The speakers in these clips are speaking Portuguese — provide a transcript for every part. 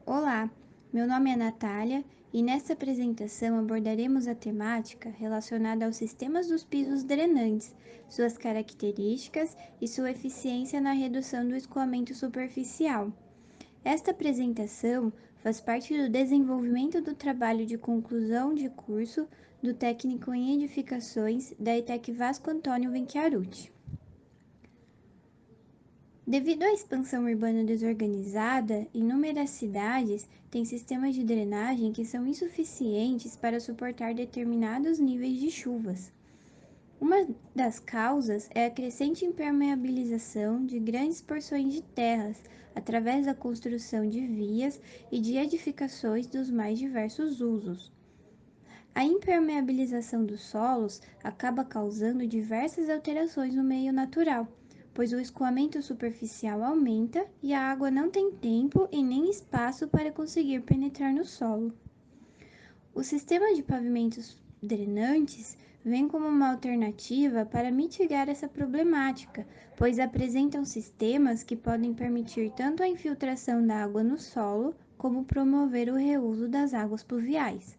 Olá, meu nome é Natália e nesta apresentação abordaremos a temática relacionada aos sistemas dos pisos drenantes, suas características e sua eficiência na redução do escoamento superficial. Esta apresentação faz parte do desenvolvimento do trabalho de conclusão de curso do técnico em edificações da ETEC Vasco Antônio Venchiaruti. Devido à expansão urbana desorganizada, inúmeras cidades têm sistemas de drenagem que são insuficientes para suportar determinados níveis de chuvas. Uma das causas é a crescente impermeabilização de grandes porções de terras através da construção de vias e de edificações dos mais diversos usos. A impermeabilização dos solos acaba causando diversas alterações no meio natural, pois o escoamento superficial aumenta e a água não tem tempo e nem espaço para conseguir penetrar no solo. O sistema de pavimentos drenantes vem como uma alternativa para mitigar essa problemática, pois apresentam sistemas que podem permitir tanto a infiltração da água no solo, como promover o reuso das águas pluviais.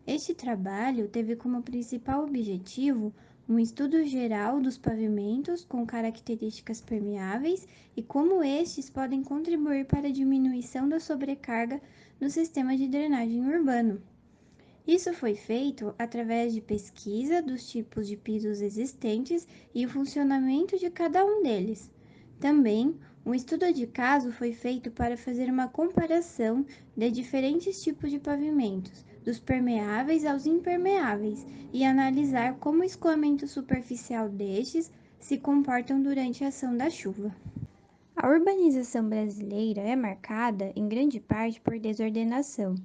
Este trabalho teve como principal objetivo um estudo geral dos pavimentos com características permeáveis e como estes podem contribuir para a diminuição da sobrecarga no sistema de drenagem urbano. Isso foi feito através de pesquisa dos tipos de pisos existentes e o funcionamento de cada um deles. Também, um estudo de caso foi feito para fazer uma comparação de diferentes tipos de pavimentos, dos permeáveis aos impermeáveis, e analisar como o escoamento superficial destes se comportam durante a ação da chuva. A urbanização brasileira é marcada, em grande parte, por desordenação.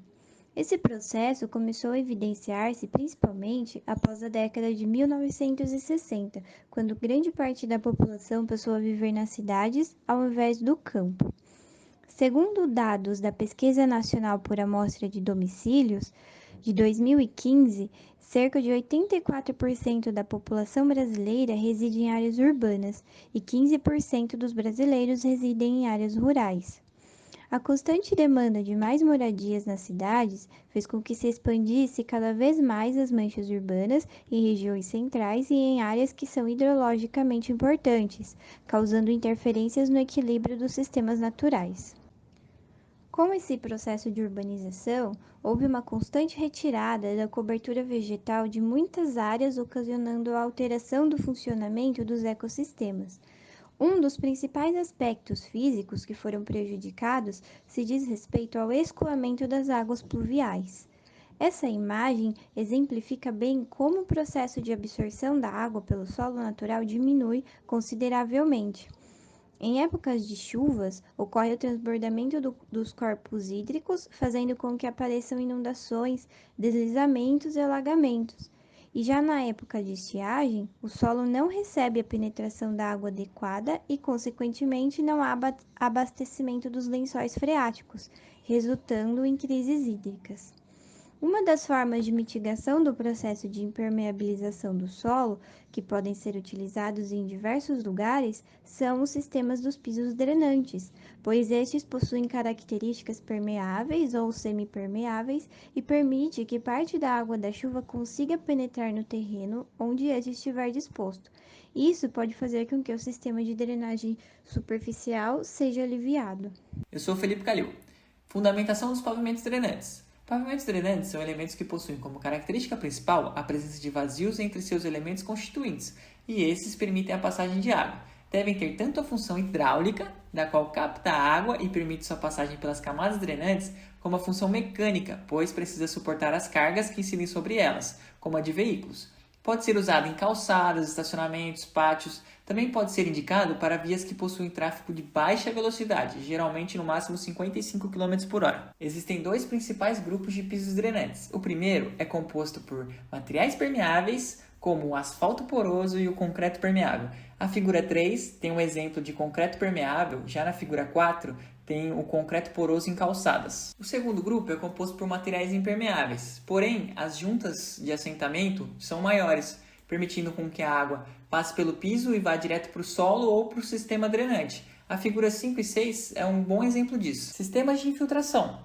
Esse processo começou a evidenciar-se principalmente após a década de 1960, quando grande parte da população passou a viver nas cidades ao invés do campo. Segundo dados da Pesquisa Nacional por Amostra de Domicílios, de 2015, cerca de 84% da população brasileira reside em áreas urbanas e 15% dos brasileiros residem em áreas rurais. A constante demanda de mais moradias nas cidades fez com que se expandisse cada vez mais as manchas urbanas em regiões centrais e em áreas que são hidrologicamente importantes, causando interferências no equilíbrio dos sistemas naturais. Com esse processo de urbanização, houve uma constante retirada da cobertura vegetal de muitas áreas, ocasionando a alteração do funcionamento dos ecossistemas. Um dos principais aspectos físicos que foram prejudicados se diz respeito ao escoamento das águas pluviais. Essa imagem exemplifica bem como o processo de absorção da água pelo solo natural diminui consideravelmente. Em épocas de chuvas, ocorre o transbordamento dos corpos hídricos, fazendo com que apareçam inundações, deslizamentos e alagamentos. E já na época de estiagem, o solo não recebe a penetração da água adequada e, consequentemente, não há abastecimento dos lençóis freáticos, resultando em crises hídricas. Uma das formas de mitigação do processo de impermeabilização do solo, que podem ser utilizados em diversos lugares, são os sistemas dos pisos drenantes, pois estes possuem características permeáveis ou semipermeáveis e permite que parte da água da chuva consiga penetrar no terreno onde este estiver disposto. Isso pode fazer com que o sistema de drenagem superficial seja aliviado. Eu sou Felipe Calil. Fundamentação dos pavimentos drenantes. Pavimentos drenantes são elementos que possuem como característica principal a presença de vazios entre seus elementos constituintes, e esses permitem a passagem de água. Devem ter tanto a função hidráulica, da qual capta a água e permite sua passagem pelas camadas drenantes, como a função mecânica, pois precisa suportar as cargas que incidem sobre elas, como a de veículos. Pode ser usado em calçadas, estacionamentos, pátios. Também pode ser indicado para vias que possuem tráfego de baixa velocidade, geralmente no máximo 55 km por hora. Existem dois principais grupos de pisos drenantes. O primeiro é composto por materiais permeáveis, como o asfalto poroso e o concreto permeável. A figura 3 tem um exemplo de concreto permeável, já na figura 4 tem o concreto poroso em calçadas. O segundo grupo é composto por materiais impermeáveis, porém as juntas de assentamento são maiores, permitindo com que a água passe pelo piso e vá direto para o solo ou para o sistema drenante. A figura 5 e 6 é um bom exemplo disso. Sistemas de infiltração.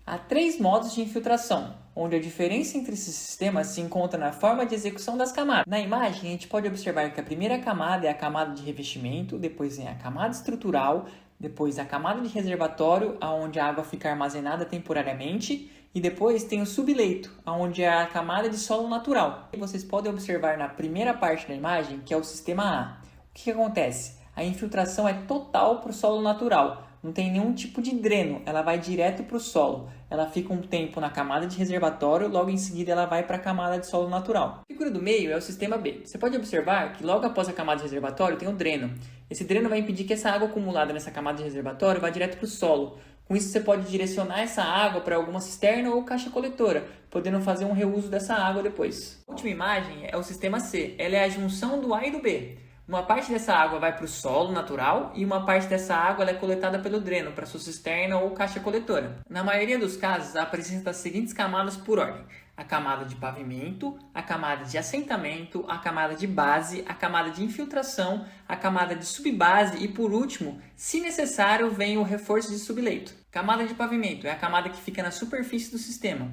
Há 3 modos de infiltração, onde a diferença entre esses sistemas se encontra na forma de execução das camadas. Na imagem, a gente pode observar que a primeira camada é a camada de revestimento, depois vem a camada estrutural, depois a camada de reservatório, onde a água fica armazenada temporariamente, e depois tem o subleito, onde é a camada de solo natural. E vocês podem observar na primeira parte da imagem, que é o sistema A. O que acontece? A infiltração é total para o solo natural. Não tem nenhum tipo de dreno, ela vai direto para o solo. Ela fica um tempo na camada de reservatório, logo em seguida ela vai para a camada de solo natural. A figura do meio é o sistema B. Você pode observar que logo após a camada de reservatório tem o dreno. Esse dreno vai impedir que essa água acumulada nessa camada de reservatório vá direto para o solo. Com isso você pode direcionar essa água para alguma cisterna ou caixa coletora, podendo fazer um reuso dessa água depois. A última imagem é o sistema C. Ela é a junção do A e do B. Uma parte dessa água vai para o solo natural e uma parte dessa água é coletada pelo dreno para sua cisterna ou caixa coletora. Na maioria dos casos, há a presença das seguintes camadas por ordem: a camada de pavimento, a camada de assentamento, a camada de base, a camada de infiltração, a camada de subbase e, por último, se necessário, vem o reforço de subleito. Camada de pavimento é a camada que fica na superfície do sistema.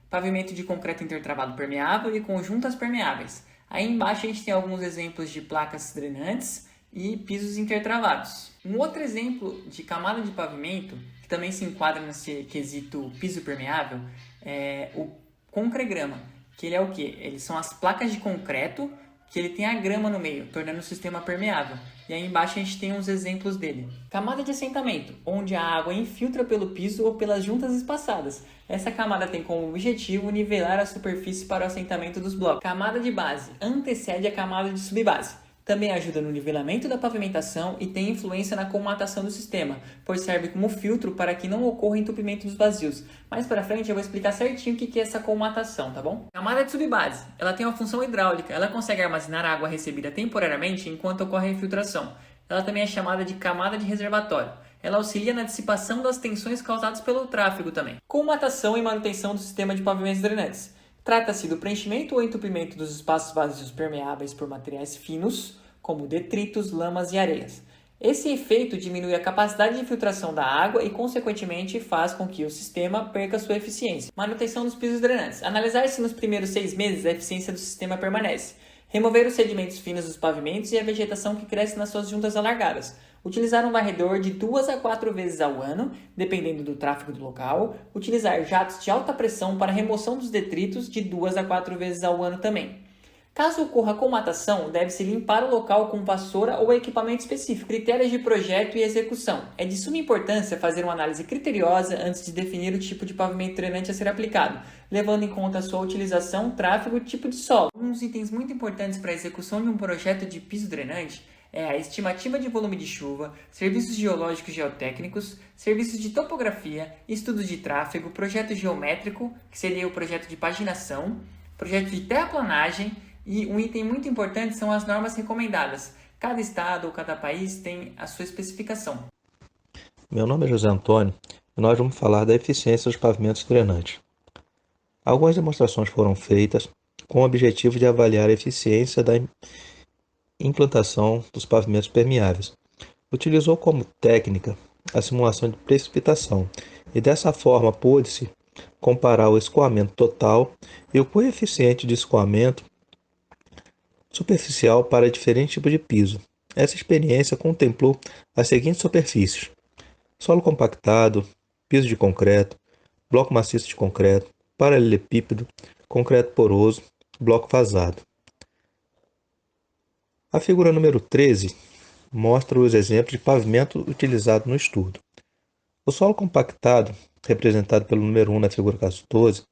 Pavimento de concreto intertravado permeável e conjuntas permeáveis. Aí embaixo a gente tem alguns exemplos de placas drenantes e pisos intertravados. Um outro exemplo de camada de pavimento, que também se enquadra nesse quesito piso permeável, é o concregrama, que ele é o quê? Eles são as placas de concreto que ele tem a grama no meio, tornando o sistema permeável. E aí embaixo a gente tem uns exemplos dele. Camada de assentamento, onde a água infiltra pelo piso ou pelas juntas espaçadas. Essa camada tem como objetivo nivelar a superfície para o assentamento dos blocos. Camada de base, antecede a camada de subbase. Também ajuda no nivelamento da pavimentação e tem influência na colmatação do sistema, pois serve como filtro para que não ocorra entupimento dos vazios. Mais para frente eu vou explicar certinho o que é essa colmatação, tá bom? Camada de subbase, ela tem uma função hidráulica, ela consegue armazenar a água recebida temporariamente enquanto ocorre a infiltração. Ela também é chamada de camada de reservatório. Ela auxilia na dissipação das tensões causadas pelo tráfego também. Colmatação e manutenção do sistema de pavimentos drenantes. Trata-se do preenchimento ou entupimento dos espaços vazios permeáveis por materiais finos, como detritos, lamas e areias. Esse efeito diminui a capacidade de infiltração da água e, consequentemente, faz com que o sistema perca sua eficiência. Manutenção dos pisos drenantes. Analisar se nos primeiros 6 meses a eficiência do sistema permanece. Remover os sedimentos finos dos pavimentos e a vegetação que cresce nas suas juntas alargadas. Utilizar um varredor de 2 a 4 vezes ao ano, dependendo do tráfego do local. Utilizar jatos de alta pressão para remoção dos detritos de 2 a 4 vezes ao ano também. Caso ocorra colmatação, deve-se limpar o local com vassoura ou equipamento específico. Critérios de projeto e execução. É de suma importância fazer uma análise criteriosa antes de definir o tipo de pavimento drenante a ser aplicado, levando em conta a sua utilização, tráfego e tipo de solo. Um dos itens muito importantes para a execução de um projeto de piso drenante é a estimativa de volume de chuva, serviços geológicos geotécnicos, serviços de topografia, estudos de tráfego, projeto geométrico, que seria o projeto de paginação, projeto de terraplanagem. E um item muito importante são as normas recomendadas. Cada estado ou cada país tem a sua especificação. Meu nome é José Antônio e nós vamos falar da eficiência dos pavimentos drenantes. Algumas demonstrações foram feitas com o objetivo de avaliar a eficiência da implantação dos pavimentos permeáveis. Utilizou como técnica a simulação de precipitação e dessa forma pôde-se comparar o escoamento total e o coeficiente de escoamento superficial para diferentes tipos de piso. Essa experiência contemplou as seguintes superfícies: solo compactado, piso de concreto, bloco maciço de concreto, paralelepípedo, concreto poroso, bloco vazado. A figura número 13 mostra os exemplos de pavimento utilizado no estudo. O solo compactado, representado pelo número 1 na figura 14,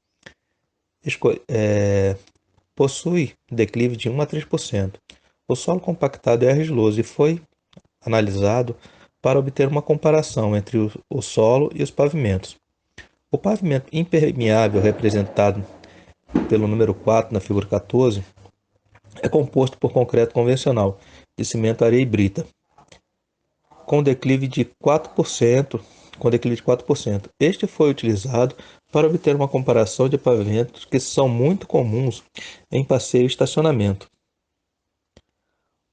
possui declive de 1 a 3%. O solo compactado é argiloso e foi analisado para obter uma comparação entre o solo e os pavimentos. O pavimento impermeável, representado pelo número 4 na figura 14, é composto por concreto convencional, de cimento, areia e brita, com declive de 4%. Este foi utilizado para obter uma comparação de pavimentos que são muito comuns em passeio e estacionamento.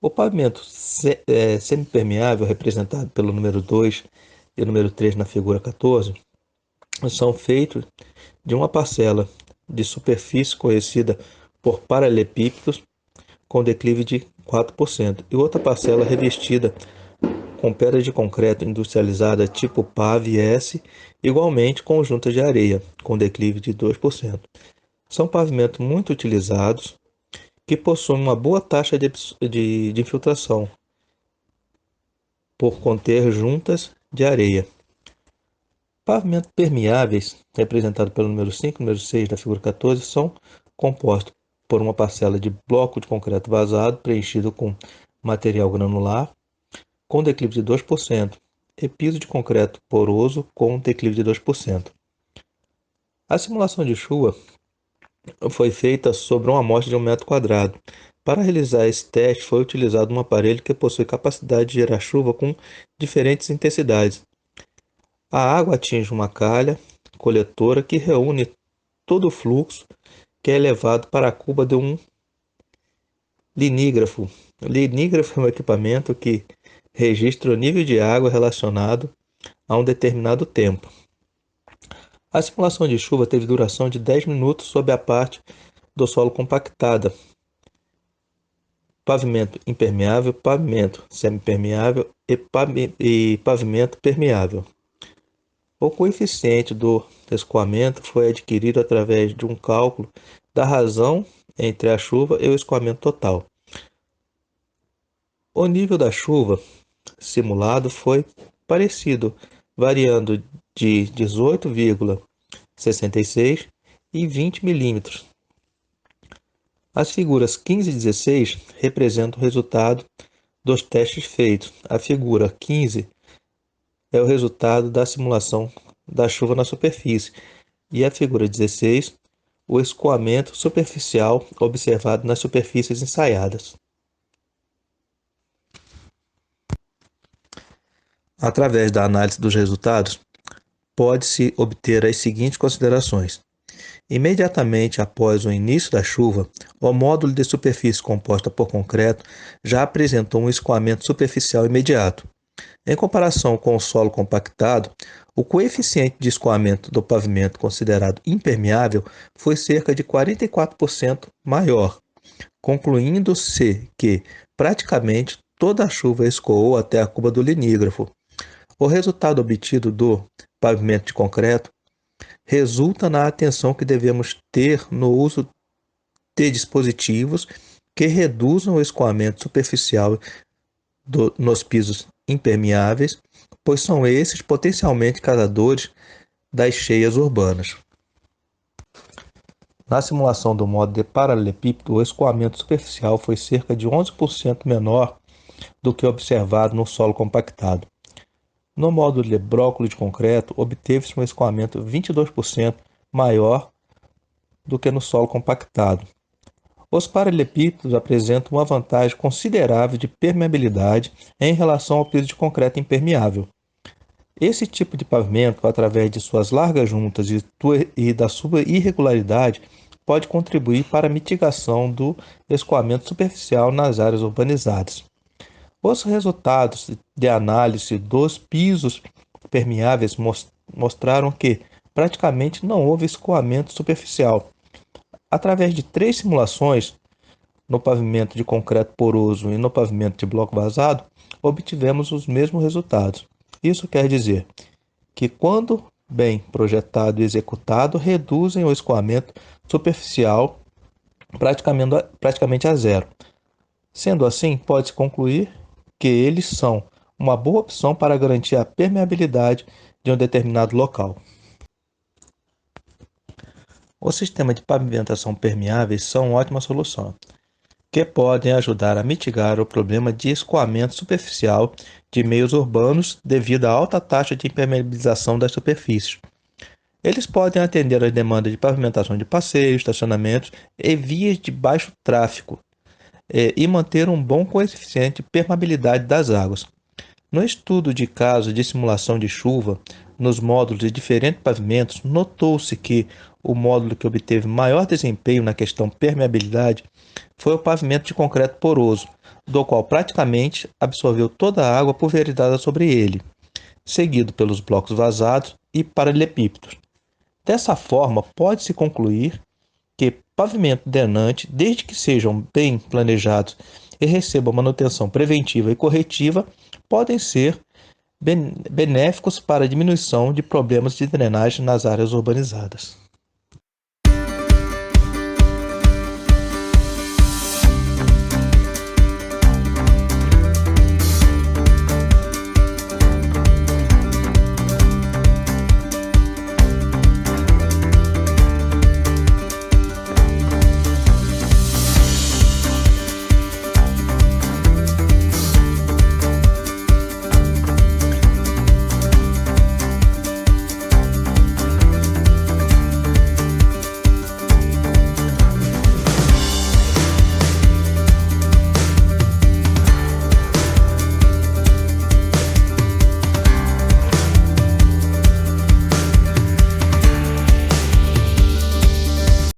O pavimento semipermeável, representado pelo número 2 e o número 3 na figura 14, são feitos de uma parcela de superfície conhecida por paralelepípedos com declive de 4% e outra parcela revestida com pedra de concreto industrializada tipo PAV-S, igualmente conjuntas de areia, com declive de 2%. São pavimentos muito utilizados que possuem uma boa taxa de infiltração por conter juntas de areia. Pavimentos permeáveis, representados pelo número 5 e número 6 da figura 14, são compostos por uma parcela de bloco de concreto vazado preenchido com material granular com declive de 2% e piso de concreto poroso com declive de 2%. A simulação de chuva foi feita sobre uma amostra de 1 m². Para realizar esse teste, foi utilizado um aparelho que possui capacidade de gerar chuva com diferentes intensidades. A água atinge uma calha coletora que reúne todo o fluxo, que é levado para a cuba de um linígrafo. O linígrafo é um equipamento que registra o nível de água relacionado a um determinado tempo. A simulação de chuva teve duração de 10 minutos sob a parte do solo compactada, pavimento impermeável, pavimento semipermeável e pavimento permeável. O coeficiente do escoamento foi adquirido através de um cálculo da razão entre a chuva e o escoamento total. O nível da chuva simulado foi parecido, variando de 18,66 e 20 milímetros. As figuras 15 e 16 representam o resultado dos testes feitos. A figura 15 é o resultado da simulação da chuva na superfície e a figura 16 o escoamento superficial observado nas superfícies ensaiadas. Através da análise dos resultados, pode-se obter as seguintes considerações. Imediatamente após o início da chuva, o módulo de superfície composta por concreto já apresentou um escoamento superficial imediato. Em comparação com o solo compactado, o coeficiente de escoamento do pavimento considerado impermeável foi cerca de 44% maior, concluindo-se que praticamente toda a chuva escoou até a cuba do linígrafo. O resultado obtido do pavimento de concreto resulta na atenção que devemos ter no uso de dispositivos que reduzam o escoamento superficial nos pisos impermeáveis, pois são esses potencialmente causadores das cheias urbanas. Na simulação do modo de paralelepípedo, o escoamento superficial foi cerca de 11% menor do que observado no solo compactado. No módulo de brócoli de concreto, obteve-se um escoamento 22% maior do que no solo compactado. Os paralelepípedos apresentam uma vantagem considerável de permeabilidade em relação ao piso de concreto impermeável. Esse tipo de pavimento, através de suas largas juntas e da sua irregularidade, pode contribuir para a mitigação do escoamento superficial nas áreas urbanizadas. Os resultados de análise dos pisos permeáveis mostraram que praticamente não houve escoamento superficial. Através de 3 simulações, no pavimento de concreto poroso e no pavimento de bloco vazado, obtivemos os mesmos resultados. Isso quer dizer que, quando bem projetado e executado, reduzem o escoamento superficial praticamente a zero. Sendo assim, pode-se concluir que eles são uma boa opção para garantir a permeabilidade de um determinado local. O sistema de pavimentação permeáveis são uma ótima solução, que podem ajudar a mitigar o problema de escoamento superficial de meios urbanos devido à alta taxa de impermeabilização das superfícies. Eles podem atender às demandas de pavimentação de passeios, estacionamentos e vias de baixo tráfego, e manter um bom coeficiente de permeabilidade das águas. No estudo de casos de simulação de chuva, nos módulos de diferentes pavimentos, notou-se que o módulo que obteve maior desempenho na questão permeabilidade foi o pavimento de concreto poroso, do qual praticamente absorveu toda a água pulverizada sobre ele, seguido pelos blocos vazados e paralelepípedos. Dessa forma, pode-se concluir que pavimento drenante, desde que sejam bem planejados e recebam manutenção preventiva e corretiva, podem ser benéficos para a diminuição de problemas de drenagem nas áreas urbanizadas.